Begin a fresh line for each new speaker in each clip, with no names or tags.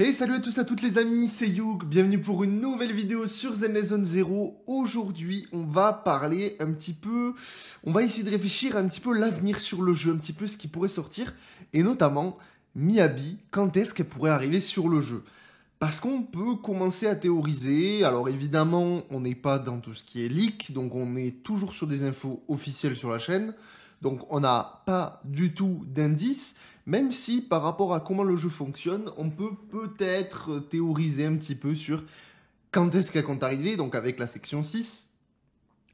Hey, salut à tous, à toutes les amis, c'est Youg, bienvenue pour une nouvelle vidéo sur Zenless Zero. Aujourd'hui, on va parler un petit peu, on va essayer de réfléchir un petit peu l'avenir sur le jeu, un petit peu ce qui pourrait sortir, et notamment Miyabi, quand est-ce qu'elle pourrait arriver sur le jeu. Parce qu'on peut commencer à théoriser, alors évidemment, on n'est pas dans tout ce qui est leak, donc on est toujours sur des infos officielles sur la chaîne, donc on n'a pas du tout d'indices. Même si par rapport à comment le jeu fonctionne, on peut peut-être théoriser un petit peu sur quand est-ce qu'elle compte arriver, donc avec la section 6,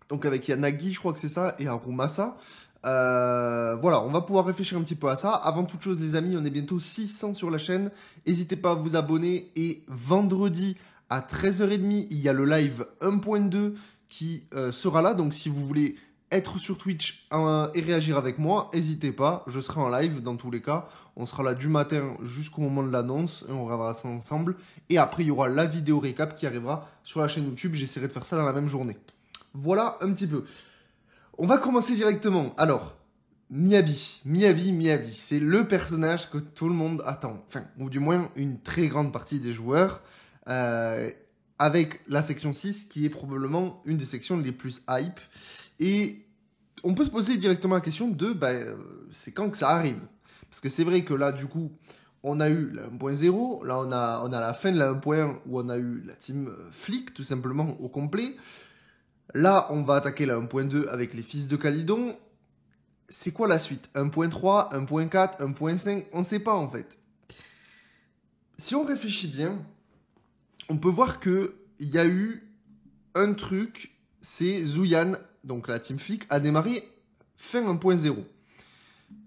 donc avec Yanagi, je crois que c'est ça, et Harumasa. Voilà, on va pouvoir réfléchir un petit peu à ça. Avant toute chose, les amis, on est bientôt 600 sur la chaîne. N'hésitez pas à vous abonner. Et vendredi à 13h30, il y a le live 1.2 qui sera là. Donc si vous voulez être sur Twitch et réagir avec moi, n'hésitez pas. Je serai en live dans tous les cas. On sera là du matin jusqu'au moment de l'annonce et on regardera ça ensemble. Et après, il y aura la vidéo récap qui arrivera sur la chaîne YouTube. J'essaierai de faire ça dans la même journée. Voilà un petit peu. On va commencer directement. Alors, Miyabi, c'est le personnage que tout le monde attend. Enfin, ou du moins une très grande partie des joueurs. euh, avec la section 6 qui est probablement une des sections les plus hype. Et on peut se poser directement la question de c'est quand que ça arrive. Parce que c'est vrai que là, du coup, on a eu la 1.0, là on a la fin de la 1.1 où on a eu la team flic tout simplement au complet. Là, on va attaquer la 1.2 avec les fils de Calydon. C'est quoi la suite? 1.3, 1.4, 1.5? On ne sait pas en fait. Si on réfléchit bien, on peut voir qu'il y a eu un truc, c'est Zuyan, donc la team flic, a démarré fin 1.0.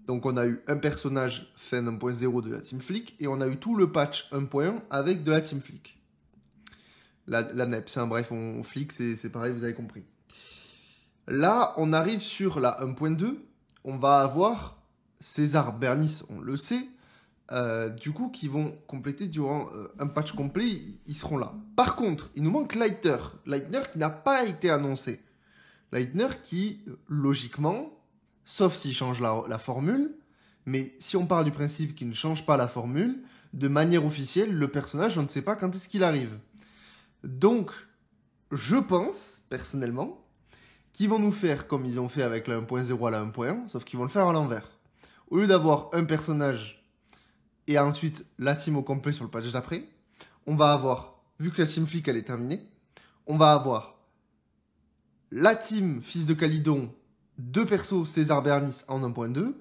Donc on a eu un personnage fin 1.0 de la team flic et on a eu tout le patch 1.1 avec de la team flic. La NEPS, hein, bref, on flic, c'est pareil, vous avez compris. Là, on arrive sur la 1.2. On va avoir César Bernis, on le sait, du coup, qui vont compléter durant un patch complet, ils seront là. Par contre, il nous manque Leitner. Leitner qui n'a pas été annoncé. Leitner qui, logiquement, sauf s'il change la formule, mais si on part du principe qu'il ne change pas la formule, de manière officielle, le personnage, on ne sait pas quand est-ce qu'il arrive. Donc, je pense, personnellement, qu'ils vont nous faire comme ils ont fait avec la 1.0 à la 1.1, sauf qu'ils vont le faire à l'envers. Au lieu d'avoir un personnage et ensuite la team au complet sur le patch d'après, on va avoir, vu que la team flic elle est terminée, on va avoir la team fils de Calydon, deux persos César Bernis en 1.2,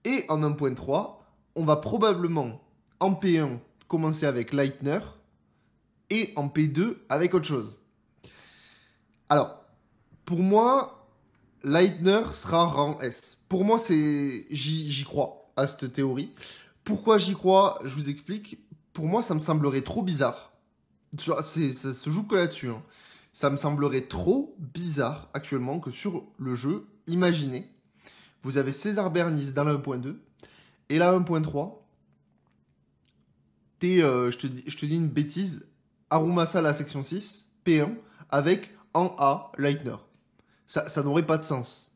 et en 1.3, on va probablement en P1 commencer avec Leitner et en P2 avec autre chose. Alors, pour moi, Leitner sera rang S. Pour moi, j'y crois à cette théorie. Pourquoi j'y crois? Je vous explique. Pour moi, ça me semblerait trop bizarre. Ça se joue que là-dessus, hein. Ça me semblerait trop bizarre actuellement que sur le jeu, imaginez, vous avez César Bernis dans la 1.2 et la 1.3, je te dis une bêtise, Harumasa la section 6, P1, avec en A, Leitner. Ça n'aurait pas de sens.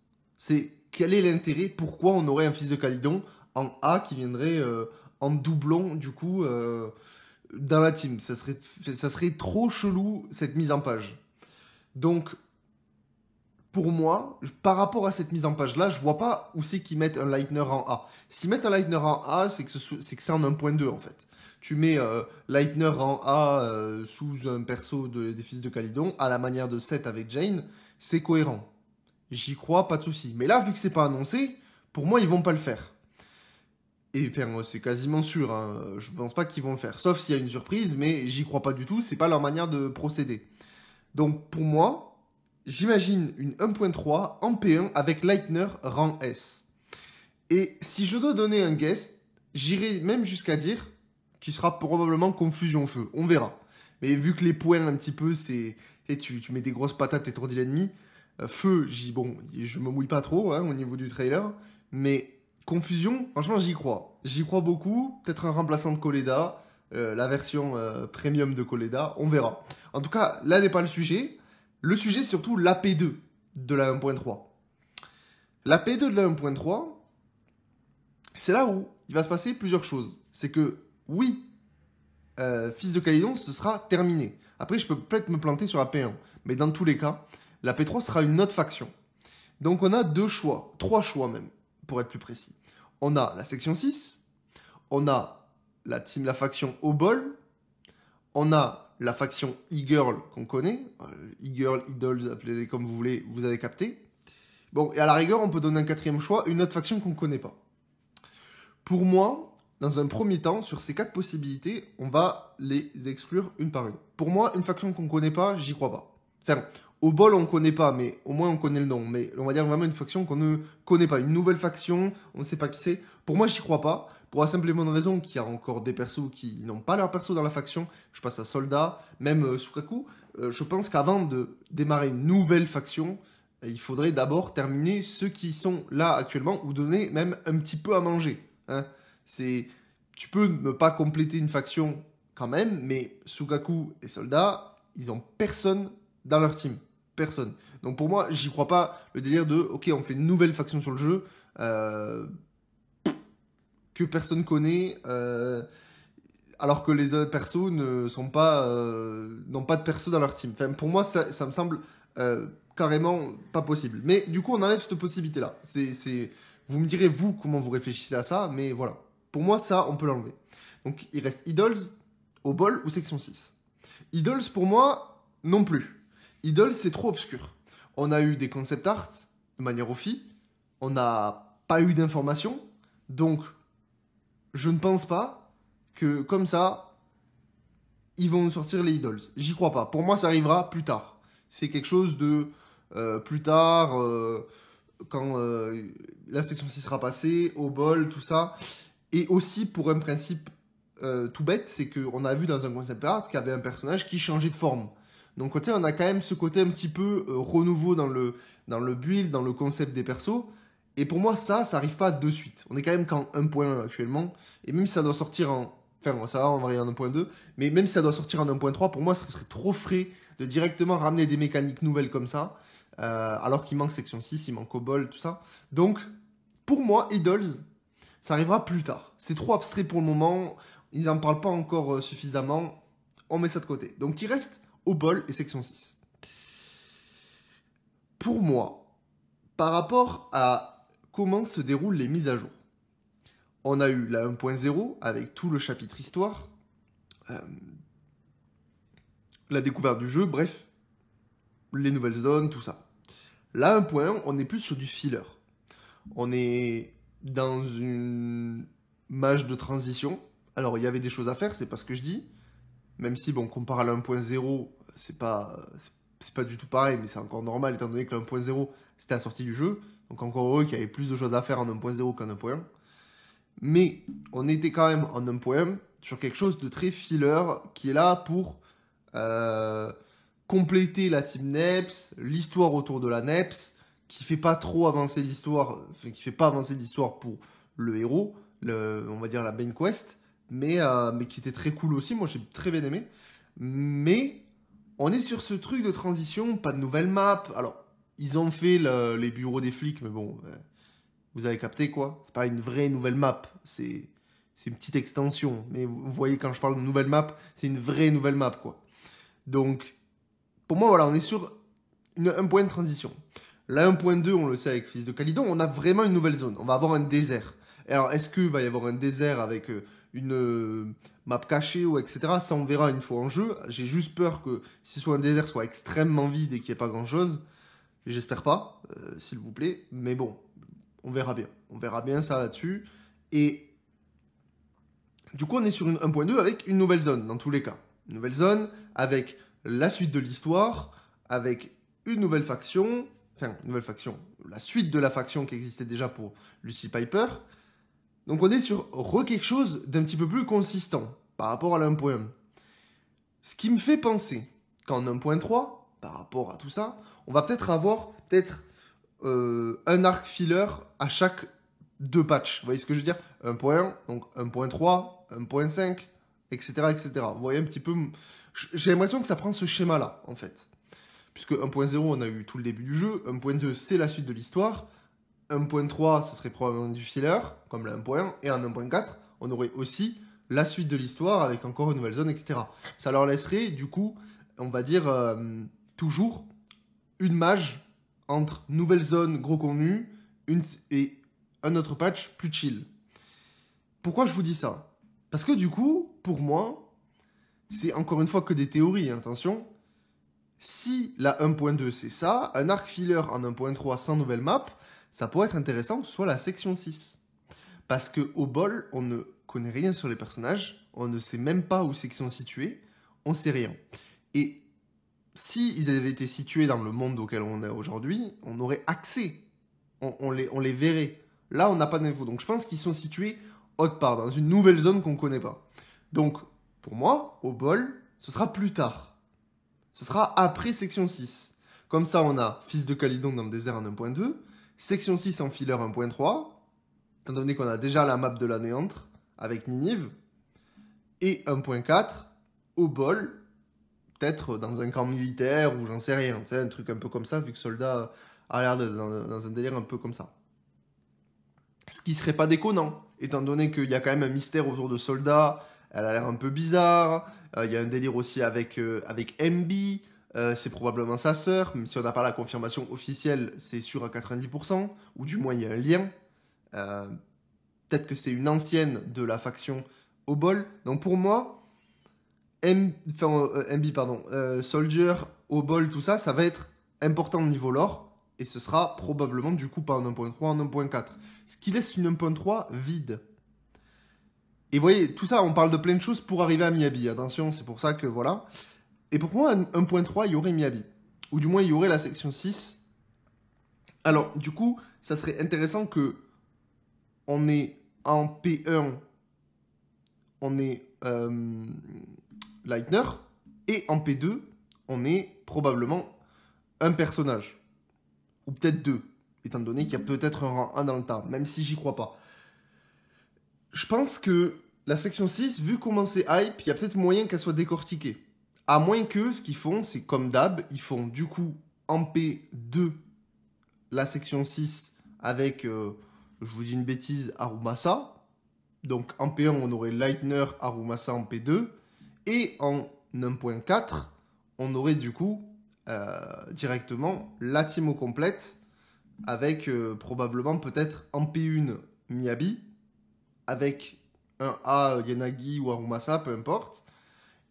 Quel est l'intérêt? Pourquoi on aurait un fils de Calydon en A qui viendrait en doublon du coup dans la team? Ça serait trop chelou cette mise en page. Donc pour moi, par rapport à cette mise en page là, je vois pas où c'est qu'ils mettent un Leitner en A. S'ils mettent un Leitner en A, c'est que c'est en 1.2 en fait. Tu mets Leitner en A sous un perso des fils de Calydon à la manière de Seth avec Jane, c'est cohérent. J'y crois, pas de souci. Mais là, vu que c'est pas annoncé, pour moi, ils vont pas le faire. Et enfin, c'est quasiment sûr, hein. Je pense pas qu'ils vont le faire. Sauf s'il y a une surprise, mais j'y crois pas du tout. C'est pas leur manière de procéder. Donc pour moi, j'imagine une 1.3 en P1 avec Leitner rang S. Et si je dois donner un guess, j'irai même jusqu'à dire qu'il sera probablement confusion feu. On verra. Mais vu que les points un petit peu, c'est... Tu mets des grosses patates et t'étourdis l'ennemi. Feu, bon, je me mouille pas trop hein, au niveau du trailer. Mais confusion, franchement, j'y crois. J'y crois beaucoup. Peut-être un remplaçant de Koleda. La version premium de Koleda. On verra. En tout cas, là n'est pas le sujet. Le sujet, c'est surtout l'AP2 de la 1.3. L'AP2 de la 1.3, c'est là où il va se passer plusieurs choses. C'est que, oui, Fils de Calydon, ce sera terminé. Après, je peux peut-être me planter sur la P1. Mais dans tous les cas, la P3 sera une autre faction. Donc on a trois choix même, pour être plus précis. On a la section 6, on a la faction Obol, on a la faction E-Girl qu'on connaît, E-Girl, Idols, appelez-les comme vous voulez, vous avez capté. Bon, et à la rigueur, on peut donner un quatrième choix, une autre faction qu'on ne connaît pas. Pour moi, dans un premier temps, sur ces 4 possibilités, on va les exclure une par une. Pour moi, une faction qu'on ne connaît pas, j'y crois pas. Enfin, au bol, on ne connaît pas, mais au moins on connaît le nom. Mais on va dire vraiment une faction qu'on ne connaît pas. Une nouvelle faction, on ne sait pas qui c'est. Pour moi, j'y crois pas. Pour la simple et bonne raison qu'il y a encore des persos qui n'ont pas leur perso dans la faction. Je passe à Soldat, même Sukaku. Je pense qu'avant de démarrer une nouvelle faction, il faudrait d'abord terminer ceux qui sont là actuellement ou donner même un petit peu à manger. Hein. Tu peux ne pas compléter une faction quand même, mais Sukaku et Soldat, ils ont personne dans leur team. Personne. Donc pour moi, j'y crois pas le délire de ok, on fait une nouvelle faction sur le jeu que personne connaît, alors que les autres persos n'ont pas de perso dans leur team. Enfin, pour moi, ça me semble carrément pas possible. Mais du coup, on enlève cette possibilité-là. Vous me direz, vous, comment vous réfléchissez à ça, mais voilà. Pour moi, ça, on peut l'enlever. Donc, il reste Idols, Obol ou Section 6. Idols, pour moi, non plus. Idols, c'est trop obscur. On a eu des concept art de manière offi. On n'a pas eu d'informations. Donc, je ne pense pas que, comme ça, ils vont nous sortir les Idols. J'y crois pas. Pour moi, ça arrivera plus tard. C'est quelque chose de plus tard, quand la section 6 sera passée, au bol, tout ça. Et aussi pour un principe tout bête, c'est qu'on a vu dans un concept art qu'il y avait un personnage qui changeait de forme. Donc on a quand même ce côté un petit peu renouveau dans le build, dans le concept des persos. Et pour moi, ça arrive pas de suite. On est quand même qu'en 1.1 actuellement. Et même si ça doit sortir en... Enfin, ça va, on va aller en 1.2. Mais même si ça doit sortir en 1.3, pour moi, ce serait trop frais de directement ramener des mécaniques nouvelles comme ça. Alors qu'il manque section 6, il manque Obol, tout ça. Donc, pour moi, Idols, ça arrivera plus tard. C'est trop abstrait pour le moment. Ils n'en parlent pas encore suffisamment. On met ça de côté. Donc, il reste Obol et section 6. Pour moi, par rapport à comment se déroulent les mises à jour, on a eu la 1.0 avec tout le chapitre histoire, la découverte du jeu, bref, les nouvelles zones, tout ça. Là, 1.1, on est plus sur du filler. On est dans une mage de transition. Alors, il y avait des choses à faire, c'est pas ce que je dis. Même si, bon, comparé à la 1.0, c'est pas du tout pareil, mais c'est encore normal, étant donné que la 1.0, c'était la sortie du jeu. Donc, encore heureux qu'il y avait plus de choses à faire en 1.0 qu'en 1.1. Mais, on était quand même en 1.1 sur quelque chose de très filler, qui est là pour compléter la team NEPS, l'histoire autour de la NEPS, qui fait pas trop avancer l'histoire, enfin, qui fait pas avancer l'histoire pour le héros, on va dire la main quest, mais qui était très cool aussi, moi j'ai très bien aimé. Mais on est sur ce truc de transition, pas de nouvelle map. Alors, ils ont fait les bureaux des flics, mais bon, vous avez capté quoi. C'est pas une vraie nouvelle map, c'est une petite extension. Mais vous voyez, quand je parle de nouvelle map, c'est une vraie nouvelle map, quoi. Donc, pour moi, voilà, on est sur un point de transition. Là, 1.2, on le sait avec Fils de Calydon, on a vraiment une nouvelle zone. On va avoir un désert. Alors, est-ce qu'il va y avoir un désert avec une map cachée ou etc. Ça, on verra une fois en jeu. J'ai juste peur que si soit un désert soit extrêmement vide et qu'il n'y ait pas grand-chose. J'espère pas, s'il vous plaît. Mais bon, on verra bien. On verra bien ça là-dessus. Et du coup, on est sur une 1.2 avec une nouvelle zone, dans tous les cas. Une nouvelle zone avec la suite de l'histoire, avec une nouvelle faction... Enfin, nouvelle faction. La suite de la faction qui existait déjà pour Lucy Piper. Donc on est sur quelque chose d'un petit peu plus consistant par rapport à la 1.1. Ce qui me fait penser qu'en 1.3, par rapport à tout ça, on va peut-être avoir un arc filler à chaque 2 patchs. Vous voyez ce que je veux dire? 1.1, donc 1.3, 1.5, etc., etc. Vous voyez un petit peu... J'ai l'impression que ça prend ce schéma-là, en fait. Puisque 1.0, on a eu tout le début du jeu. 1.2, c'est la suite de l'histoire. 1.3, ce serait probablement du filler, comme la 1.1. Et en 1.4, on aurait aussi la suite de l'histoire avec encore une nouvelle zone, etc. Ça leur laisserait, du coup, on va dire, toujours une mage entre nouvelle zone, gros contenu, et un autre patch plus chill. Pourquoi je vous dis ça? Parce que du coup, pour moi, c'est encore une fois que des théories, hein, attention. Si la 1.2 c'est ça, un arc filler en 1.3 sans nouvelle map, ça pourrait être intéressant, soit la section 6. Parce que au bol, on ne connaît rien sur les personnages, on ne sait même pas où c'est qu'ils sont situés, on sait rien. Et si ils avaient été situés dans le monde auquel on est aujourd'hui, on aurait accès, on les verrait. Là, on n'a pas d'infos. Donc je pense qu'ils sont situés autre part, dans une nouvelle zone qu'on ne connaît pas. Donc, pour moi, au bol, ce sera plus tard. Ce sera après section 6. Comme ça, on a Fils de Calydon dans le désert en 1.2, section 6 en filler 1.3, étant donné qu'on a déjà la map de la Néantre avec Ninive, et 1.4 au bol, peut-être dans un camp militaire ou j'en sais rien, tu sais, un truc un peu comme ça, vu que Soldat a l'air dans un délire un peu comme ça. Ce qui serait pas déconnant, étant donné qu'il y a quand même un mystère autour de Soldat, elle a l'air un peu bizarre, il y a un délire aussi avec MB, c'est probablement sa sœur, même si on n'a pas la confirmation officielle, c'est sûr à 90%, ou du moins il y a un lien. Peut-être que c'est une ancienne de la faction Obol. Donc pour moi, MB, pardon, Soldier, Obol, tout ça, ça va être important au niveau lore. Et ce sera probablement du coup pas en 1.3, en 1.4. Ce qui laisse une 1.3 vide. Et vous voyez, tout ça, on parle de plein de choses pour arriver à Miyabi. Attention, c'est pour ça que voilà. Et pour moi, 1.3, il y aurait Miyabi. Ou du moins, il y aurait la section 6. Alors, du coup, ça serait intéressant que on ait en P1, on ait Leitner. Et en P2, on ait probablement un personnage. Ou peut-être deux. Étant donné qu'il y a peut-être un rang 1 dans le tas. Même si j'y crois pas. Je pense que la section 6, vu comment c'est hype, il y a peut-être moyen qu'elle soit décortiquée. À moins que ce qu'ils font, c'est comme d'hab, ils font du coup en P2 la section 6 avec, je vous dis une bêtise, Arumasa. Donc en P1, on aurait Leitner, Arumasa en P2. Et en 1.4, on aurait du coup directement la team au complète avec probablement peut-être en P1 Miyabi, avec un A, Yanagi ou Arumasa, peu importe.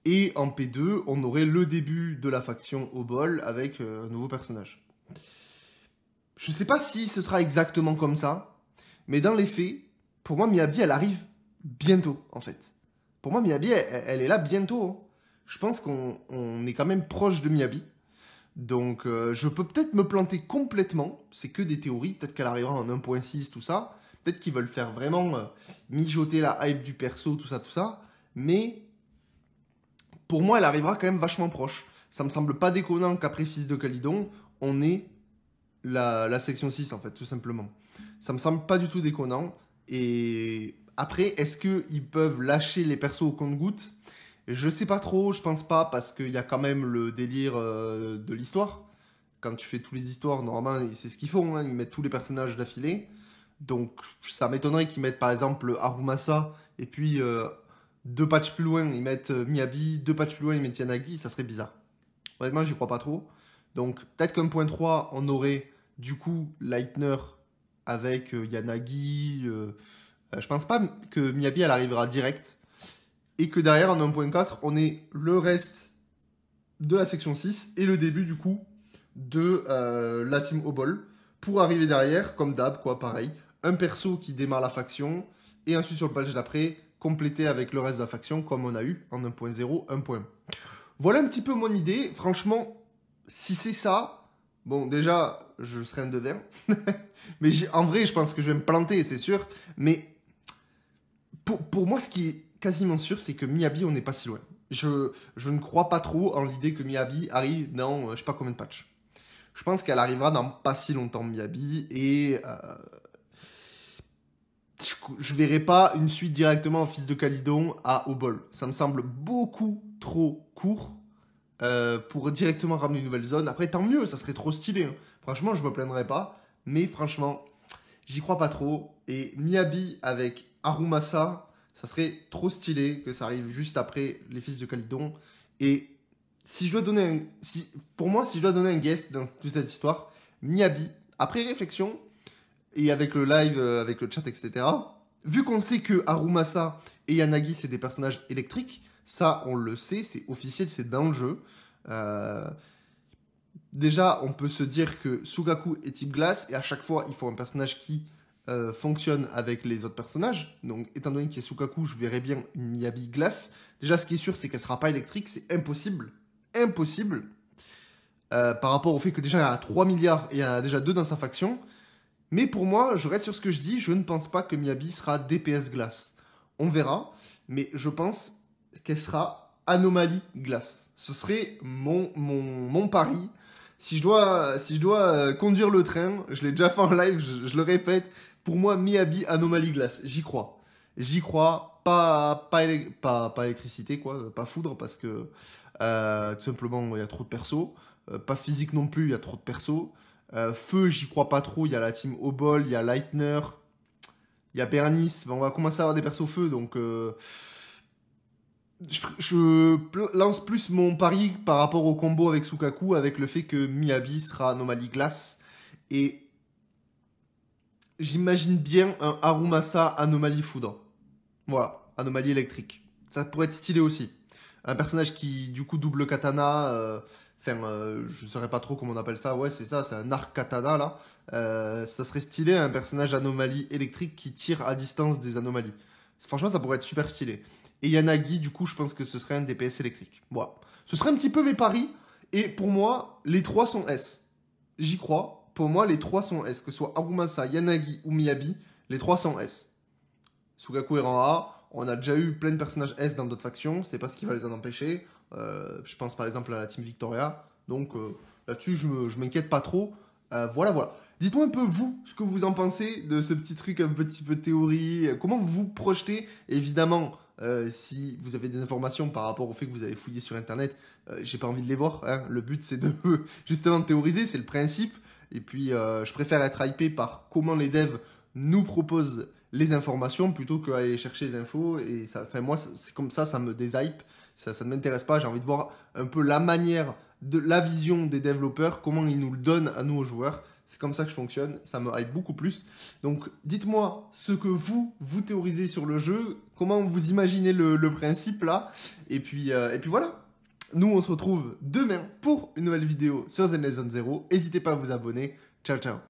Et en P2, on aurait le début de la faction Obol avec un nouveau personnage. Je sais pas si ce sera exactement comme ça, mais dans les faits, pour moi, Miyabi, elle arrive bientôt, en fait. Pour moi, Miyabi, elle est là bientôt. Hein. Je pense qu'on est quand même proche de Miyabi. Donc, je peux peut-être me planter complètement. C'est que des théories. Peut-être qu'elle arrivera en 1.6, tout ça. Peut-être qu'ils veulent faire vraiment mijoter la hype du perso, tout ça. Mais pour moi, elle arrivera quand même vachement proche. Ça me semble pas déconnant qu'après Fils de Calydon, on ait la section 6, en fait, tout simplement. Ça me semble pas du tout déconnant. Et après, est-ce qu'ils peuvent lâcher les persos au compte-gouttes? Je sais pas trop, je pense pas, parce qu'il y a quand même le délire de l'histoire. Quand tu fais toutes les histoires, normalement, c'est ce qu'ils font, hein, ils mettent tous les personnages d'affilée. Donc, ça m'étonnerait qu'ils mettent par exemple Arumasa, et puis deux patchs plus loin, ils mettent Miyabi, deux patchs plus loin, ils mettent Yanagi, ça serait bizarre. Honnêtement, j'y crois pas trop. Donc, peut-être qu'un point 3, on aurait du coup Leitner avec Yanagi. Je pense pas que Miyabi, elle arrivera direct. Et que derrière, en 1.4, on ait le reste de la section 6 et le début du coup de la team Obol. Pour arriver derrière, comme d'hab, quoi, pareil. Un perso qui démarre la faction et ensuite sur le patch d'après, complété avec le reste de la faction comme on a eu en 1.0, 1.1. Voilà un petit peu mon idée. Franchement, si c'est ça, bon, déjà, je serai un devin. Mais en vrai, je pense que je vais me planter, c'est sûr. Mais pour moi, ce qui est quasiment sûr, c'est que Miyabi, on n'est pas si loin. Je ne crois pas trop en l'idée que Miyabi arrive dans je sais pas combien de patchs. Je pense qu'elle arrivera dans pas si longtemps, Miyabi, et je verrai pas une suite directement en Fils de Calydon à Obol. Ça me semble beaucoup trop court pour directement ramener une nouvelle zone. Après, tant mieux, ça serait trop stylé. Hein. Franchement, je me plaindrais pas, mais franchement, j'y crois pas trop. Et Miyabi avec Arumasa, Ça serait trop stylé que ça arrive juste après les fils de Calydon. Et si je dois donner pour moi, si je dois donner un guest dans toute cette histoire, Miyabi, après réflexion, et avec le live, avec le chat, etc., vu qu'on sait que Harumasa et Yanagi, c'est des personnages électriques, ça, on le sait, c'est officiel, c'est dans le jeu. Euh, Déjà, on peut se dire que Sugaku est type glace, et à chaque fois, il faut un personnage qui fonctionne avec les autres personnages. Donc, étant donné qu'il y a Sugaku, je verrais bien une Miyabi glace. Déjà, ce qui est sûr, c'est qu'elle sera pas électrique, c'est impossible. Impossible. Par rapport au fait que déjà, il y en a 3 milliards et il y en a déjà 2 dans sa faction. Mais pour moi, je reste sur ce que je dis, je ne pense pas que Miyabi sera DPS glace. On verra, mais je pense qu'elle sera anomalie glace. Ce serait mon pari. Si je dois conduire le train, je l'ai déjà fait en live, je le répète, pour moi, Miyabi anomalie glace, j'y crois. J'y crois, pas électricité, quoi, pas foudre, parce que tout simplement, il y a trop de persos. Pas physique non plus, il y a trop de persos. Feu, j'y crois pas trop. Il y a la team Obol, il y a Lightner, il y a Bernice. On va commencer à avoir des persos feu, donc je lance plus mon pari par rapport au combo avec Sukaku, avec le fait que Miyabi sera anomalie glace. Et j'imagine bien un Harumasa anomalie foudre. Voilà, anomalie électrique. Ça pourrait être stylé aussi. Un personnage qui, du coup, double katana. Je ne saurais pas trop comment on appelle ça. Ouais, c'est ça, c'est un arc katana là. Ça serait stylé, un personnage anomalie électrique qui tire à distance des anomalies. Franchement, ça pourrait être super stylé. Et Yanagi, du coup, je pense que ce serait un DPS électrique. Voilà. Ce serait un petit peu mes paris. Et pour moi, les trois sont S. J'y crois. Pour moi, les trois sont S. Que ce soit Harumasa, Yanagi ou Miyabi, les trois sont S. Sugaku est rang A. On a déjà eu plein de personnages S dans d'autres factions. C'est pas ce qui va les en empêcher. Je pense par exemple à la team Victoria. Donc là-dessus, je m'inquiète pas trop. Voilà. Dites-moi un peu, vous, ce que vous en pensez de ce petit truc un petit peu théorie. Comment vous vous projetez. Évidemment, si vous avez des informations par rapport au fait que vous avez fouillé sur Internet, j'ai pas envie de les voir. Hein. Le but, c'est de justement théoriser, c'est le principe. Et puis, je préfère être hypé par comment les devs nous proposent les informations plutôt qu'aller chercher les infos. Et ça, enfin, moi, c'est comme ça me déshype. Ça ne m'intéresse pas. J'ai envie de voir un peu la manière, la vision des développeurs, comment ils nous le donnent à nous aux joueurs. C'est comme ça que je fonctionne. Ça me hype beaucoup plus. Donc, dites-moi ce que vous théorisez sur le jeu. Comment vous imaginez le principe là. Et puis voilà. Nous, on se retrouve demain pour une nouvelle vidéo sur Zenless Zone 0. N'hésitez pas à vous abonner. Ciao, ciao.